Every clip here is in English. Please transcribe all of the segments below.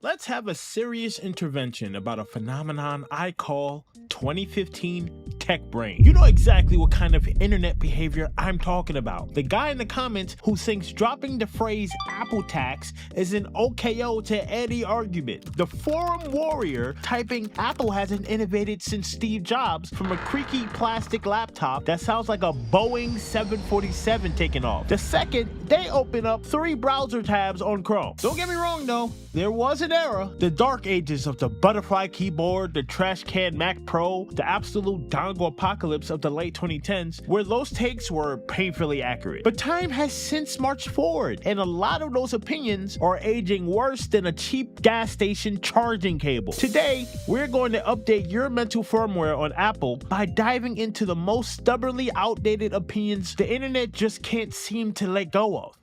Let's have a serious intervention about a phenomenon I call 2015 tech brain. You know exactly what kind of internet behavior I'm talking about. The guy in the comments who thinks dropping the phrase Apple tax is an OKO to any argument. The forum warrior typing Apple hasn't innovated since Steve Jobs from a creaky plastic laptop that sounds like a Boeing 747 taking off. The second they open up 3 browser tabs on Chrome. Don't get me wrong though, there was an era, the dark ages of the butterfly keyboard, the trash can Mac Pro, the absolute dongle apocalypse of the late 2010s, where those takes were painfully accurate. But time has since marched forward, and a lot of those opinions are aging worse than a cheap gas station charging cable. Today, we're going to update your mental firmware on Apple by diving into the most stubbornly outdated opinions the internet just can't seem to let go of.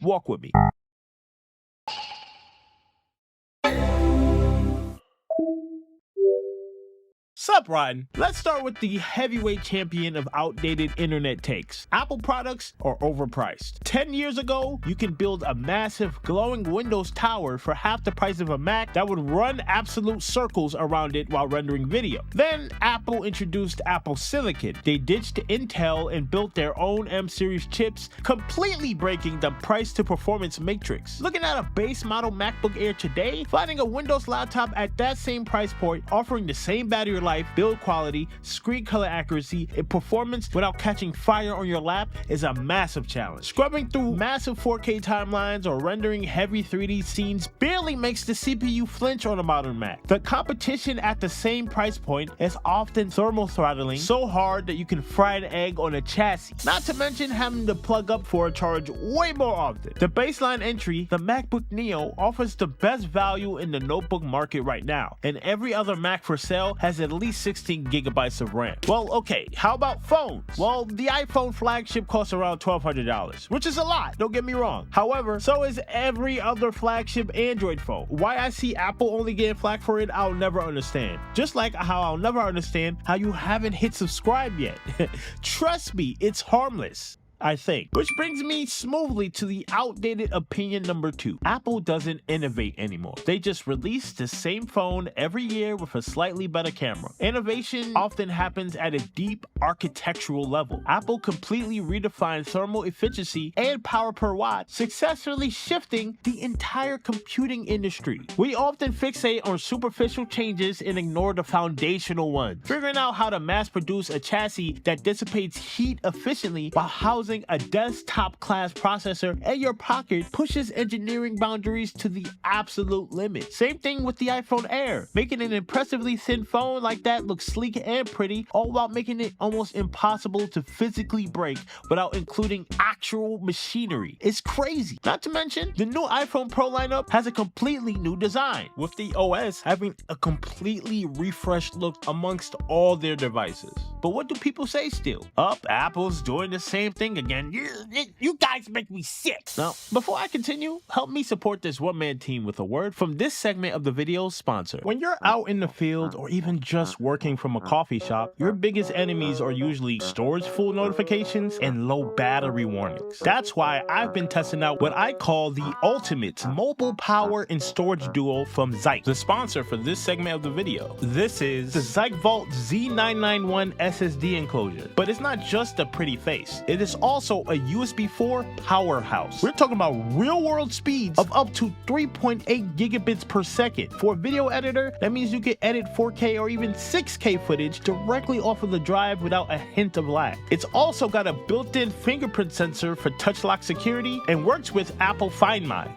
Walk with me. Sup, Rotten? Let's start with the heavyweight champion of outdated internet takes. Apple products are overpriced. 10 years ago, you can build a massive glowing Windows tower for half the price of a Mac that would run absolute circles around it while rendering video. Then Apple introduced Apple Silicon. They ditched Intel and built their own M-series chips, completely breaking the price to performance matrix. Looking at a base model MacBook Air today, finding a Windows laptop at that same price point offering the same battery life, build quality, screen color accuracy, and performance without catching fire on your lap is a massive challenge. Scrubbing through massive 4K timelines or rendering heavy 3D scenes barely makes the CPU flinch on a modern Mac. The competition at the same price point is often thermal throttling so hard that you can fry an egg on a chassis, not to mention having to plug up for a charge way more often. The baseline entry, the MacBook Neo, offers the best value in the notebook market right now, and every other Mac for sale has at least 16 gigabytes of RAM. Well, okay, how about phones? Well, the iPhone flagship costs around $1,200, which is a lot, don't get me wrong. However, so is every other flagship Android phone. Why I see Apple only getting flack for it, I'll never understand. Just like how I'll never understand how you haven't hit subscribe yet. Trust me, it's harmless, I think. Which brings me smoothly to the outdated opinion number 2. Apple doesn't innovate anymore. They just release the same phone every year with a slightly better camera. Innovation often happens at a deep architectural level. Apple completely redefined thermal efficiency and power per watt, successfully shifting the entire computing industry. We often fixate on superficial changes and ignore the foundational ones. Figuring out how to mass produce a chassis that dissipates heat efficiently while housing a desktop class processor in your pocket pushes engineering boundaries to the absolute limit. Same thing with the iPhone Air. Making an impressively thin phone like that look sleek and pretty, all while making it almost impossible to physically break without including actual machinery. It's crazy. Not to mention, the new iPhone Pro lineup has a completely new design, with the OS having a completely refreshed look amongst all their devices. But what do people say still? Apple's doing the same thing again. You guys make me sick. Now, before I continue, help me support this one-man team with a word from this segment of the video's sponsor. When you're out in the field or even just working from a coffee shop, your biggest enemies are usually storage full notifications and low battery warnings. That's why I've been testing out what I call the ultimate mobile power and storage duo from ZIKE, the sponsor for this segment of the video. This is the ZIKE Vault Z991 SSD enclosure. But it's not just a pretty face. It is also a USB 4 powerhouse. We're talking about real-world speeds of up to 3.8 gigabits per second. For a video editor, that means you can edit 4K or even 6K footage directly off of the drive without a hint of lag. It's also got a built-in fingerprint sensor for touch lock security and works with Apple Find My.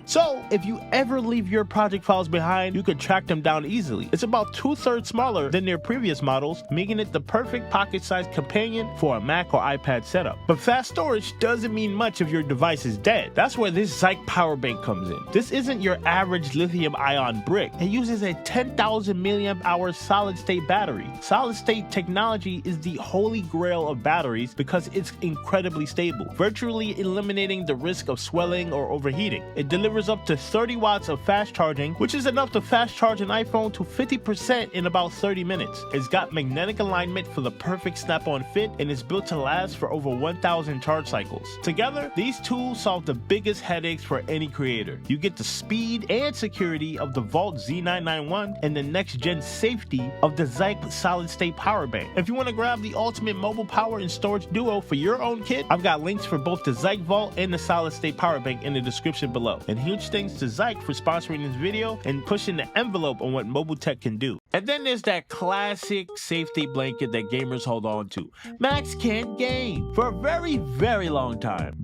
So, if you ever leave your project files behind, you can track them down easily. It's about 2/3 smaller than their previous models, making it the perfect pocket-sized companion for a Mac or iPad setup. But fast storage doesn't mean much if your device is dead. That's where this ZIKE power bank comes in. This isn't your average lithium-ion brick. It uses a 10,000 milliamp hour solid-state battery. Solid-state technology is the holy grail of batteries because it's incredibly stable, virtually eliminating the risk of swelling or overheating. It delivers offers up to 30 watts of fast charging, which is enough to fast charge an iPhone to 50% in about 30 minutes. It's got magnetic alignment for the perfect snap-on fit and is built to last for over 1,000 charge cycles. Together, these tools solve the biggest headaches for any creator. You get the speed and security of the Vault Z991 and the next-gen safety of the ZIKE solid-state power bank. If you want to grab the ultimate mobile power and storage duo for your own kit, I've got links for both the ZIKE Vault and the solid-state power bank in the description below. And huge thanks to ZIKE for sponsoring this video and pushing the envelope on what mobile tech can do. And then there's that classic safety blanket that gamers hold on to. Macs can't game. For a very, very long time.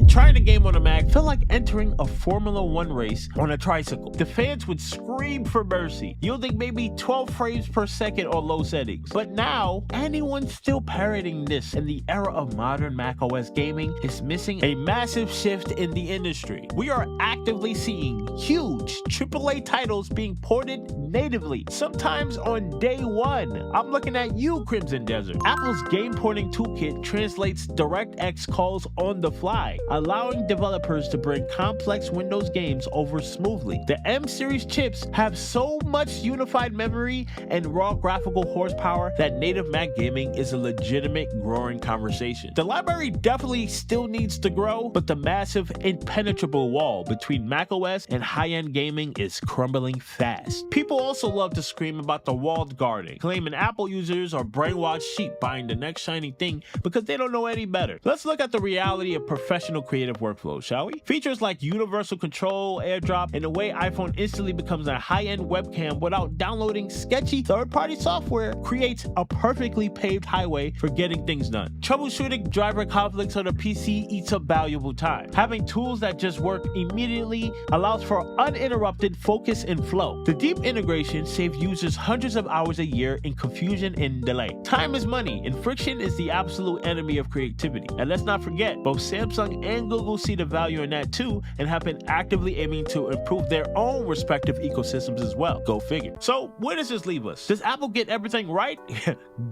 Trying to game on a Mac felt like entering a Formula 1 race on a tricycle. The fans would scream for mercy, yielding maybe 12 frames per second on low settings. But now, anyone still parroting this in the era of modern macOS gaming is missing a massive shift in the industry. We are actively seeing huge AAA titles being ported natively, sometimes on day one. I'm looking at you, Crimson Desert. Apple's game porting toolkit translates DirectX calls on the fly, allowing developers to bring complex Windows games over smoothly. The M series chips have so much unified memory and raw graphical horsepower that native Mac gaming is a legitimate growing conversation. The library definitely still needs to grow, but the massive impenetrable wall between macOS and high-end gaming is crumbling fast. People also love to scream about the walled garden, claiming Apple users are brainwashed sheep buying the next shiny thing because they don't know any better. Let's look at the reality of professional creative workflows, shall we? Features like universal control, AirDrop, and the way iPhone instantly becomes a high-end webcam without downloading sketchy third-party software creates a perfectly paved highway for getting things done. Troubleshooting driver conflicts on a PC eats up valuable time. Having tools that just work immediately allows for uninterrupted focus and flow. The deep integration saves users hundreds of hours a year in confusion and delay. Time is money, and friction is the absolute enemy of creativity. And let's not forget, both Samsung and Google see the value in that too and have been actively aiming to improve their own respective ecosystems as well. Go figure. So where does this leave us? Does Apple get everything right?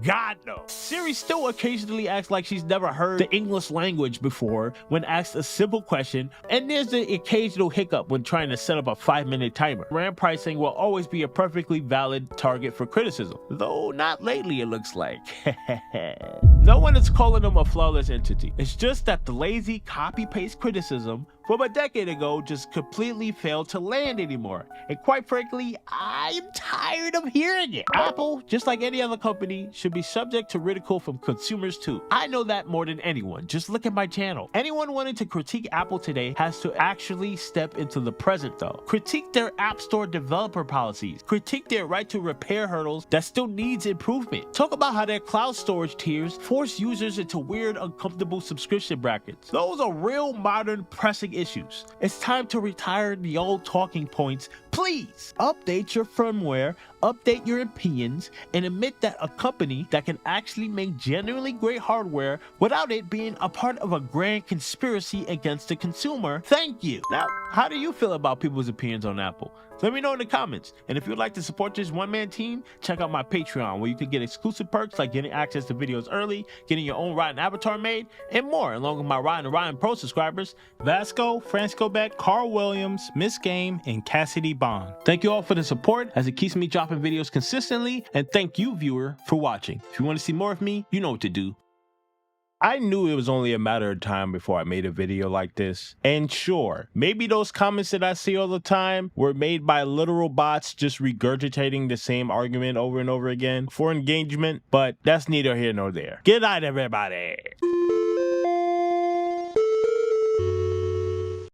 God no. Siri still occasionally acts like she's never heard the English language before when asked a simple question, and there's the occasional hiccup when trying to set up a 5-minute timer. RAM pricing will always be a perfectly valid target for criticism, though not lately it looks like. No one is calling them a flawless entity. It's just that the lazy copy-paste criticism from a decade ago just completely failed to land anymore. And quite frankly, I'm tired of hearing it. Apple, just like any other company, should be subject to ridicule from consumers too. I know that more than anyone. Just look at my channel. Anyone wanting to critique Apple today has to actually step into the present though. Critique their App Store developer policies. Critique their right to repair hurdles that still needs improvement. Talk about how their cloud storage tiers force users into weird, uncomfortable subscription brackets. Those are real modern pressing issues. It's time to retire the old talking points. Please update your firmware, update your opinions, and admit that a company that can actually make genuinely great hardware without it being a part of a grand conspiracy against the consumer. Thank you. Now, how do you feel about people's opinions on Apple? Let me know in the comments. And if you'd like to support this one-man team, check out my Patreon, where you can get exclusive perks like getting access to videos early, getting your own Ryan avatar made, and more, along with my Ryan and Ryan Pro subscribers, Vasco, Francisco Beck, Carl Williams, Miss Game, and Cassidy Bond. Thank you all for the support, as it keeps me dropping videos consistently, and thank you, viewer, for watching. If you want to see more of me, you know what to do. I knew it was only a matter of time before I made a video like this. And sure, maybe those comments that I see all the time were made by literal bots just regurgitating the same argument over and over again for engagement, but that's neither here nor there. Good night, everybody.